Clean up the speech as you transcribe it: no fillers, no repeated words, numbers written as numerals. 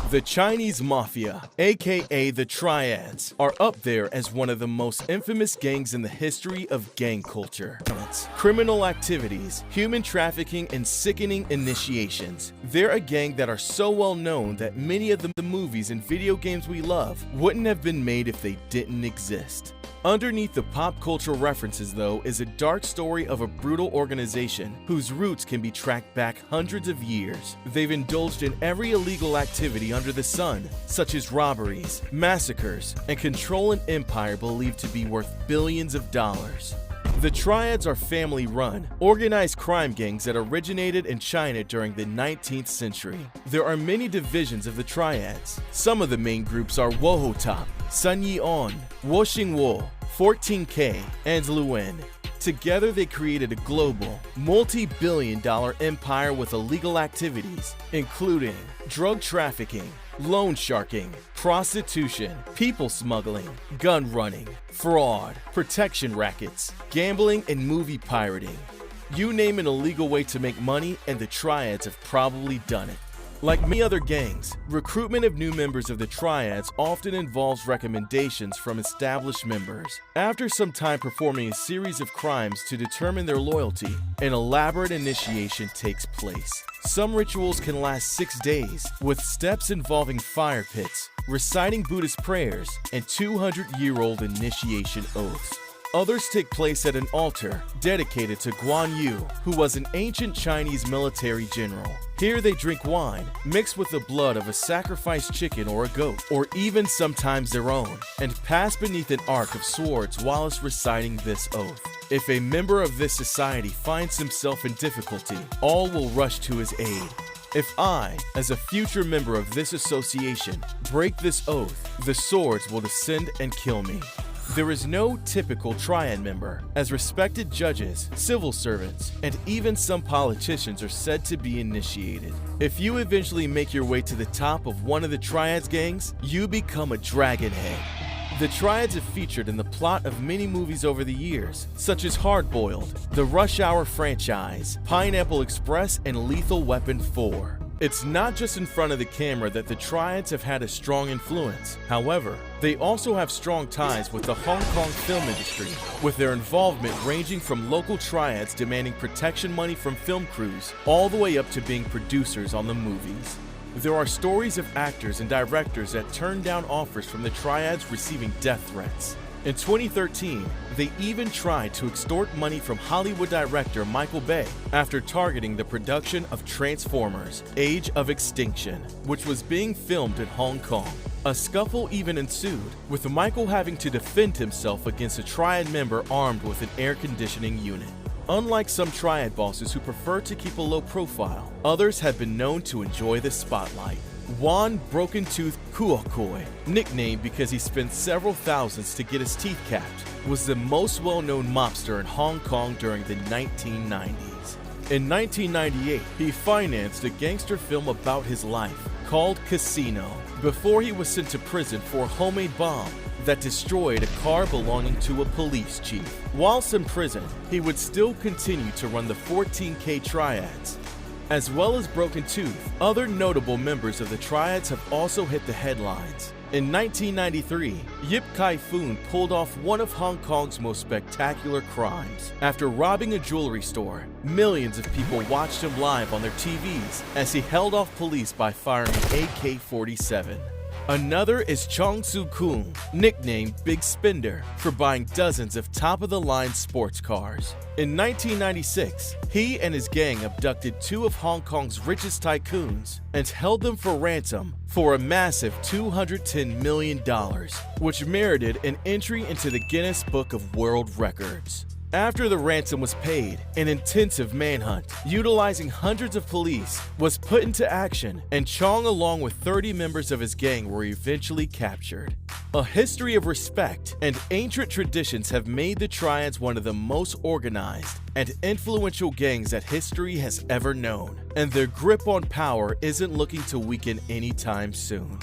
The Chinese Mafia, aka the Triads, are up there as one of the most infamous gangs in the history of gang culture. Criminal activities, human trafficking, and sickening initiations. They're a gang that are so well known that many of the movies and video games we love wouldn't have been made if they didn't exist. Underneath the pop culture references, though, is a dark story of a brutal organization whose roots can be tracked back hundreds of years. They've indulged in every illegal activity under the sun, such as robberies, massacres, and control an empire believed to be worth billions of dollars. The Triads are family-run, organized crime gangs that originated in China during the 19th century. There are many divisions of the Triads. Some of the main groups are Wohotop, Sun Yi-on, Woxingwo, 14K, and Luan. Together, they created a global, multi-billion-dollar empire with illegal activities, including drug trafficking, loan sharking, prostitution, people smuggling, gun running, fraud, protection rackets, gambling, and movie pirating. You name an illegal way to make money, and the Triads have probably done it. Like many other gangs, recruitment of new members of the Triads often involves recommendations from established members. After some time performing a series of crimes to determine their loyalty, an elaborate initiation takes place. Some rituals can last 6 days, with steps involving fire pits, reciting Buddhist prayers, and 200-year-old initiation oaths. Others take place at an altar dedicated to Guan Yu, who was an ancient Chinese military general. Here they drink wine, mixed with the blood of a sacrificed chicken or a goat, or even sometimes their own, and pass beneath an arc of swords whilst reciting this oath. If a member of this society finds himself in difficulty, all will rush to his aid. If I, as a future member of this association, break this oath, the swords will descend and kill me. There is no typical Triad member, as respected judges, civil servants, and even some politicians are said to be initiated. If you eventually make your way to the top of one of the Triads gangs, you become a dragonhead. The Triads have featured in the plot of many movies over the years, such as Hard Boiled, the Rush Hour franchise, Pineapple Express, and Lethal Weapon 4. It's not just in front of the camera that the Triads have had a strong influence. However, they also have strong ties with the Hong Kong film industry, with their involvement ranging from local Triads demanding protection money from film crews, all the way up to being producers on the movies. There are stories of actors and directors that turned down offers from the Triads receiving death threats. In 2013, they even tried to extort money from Hollywood director Michael Bay after targeting the production of Transformers: Age of Extinction, which was being filmed in Hong Kong. A scuffle even ensued, with Michael having to defend himself against a Triad member armed with an air conditioning unit. Unlike some Triad bosses who prefer to keep a low profile, others have been known to enjoy the spotlight. Juan Broken Tooth Kuokoi, nicknamed because he spent several thousands to get his teeth capped, was the most well-known mobster in Hong Kong during the 1990s. In 1998, he financed a gangster film about his life called Casino, before he was sent to prison for a homemade bomb that destroyed a car belonging to a police chief. Whilst in prison, he would still continue to run the 14K Triads. As well as Broken Tooth, other notable members of the Triads have also hit the headlines. In 1993, Yip Kai-foon pulled off one of Hong Kong's most spectacular crimes. After robbing a jewelry store, millions of people watched him live on their TVs as he held off police by firing an AK-47. Another is Chong Soo-kung, nicknamed Big Spender, for buying dozens of top-of-the-line sports cars. In 1996, he and his gang abducted 2 of Hong Kong's richest tycoons and held them for ransom for a massive $210 million, which merited an entry into the Guinness Book of World Records. After the ransom was paid, an intensive manhunt, utilizing hundreds of police, was put into action, and Chong along with 30 members of his gang were eventually captured. A history of respect and ancient traditions have made the Triads one of the most organized and influential gangs that history has ever known, and their grip on power isn't looking to weaken anytime soon.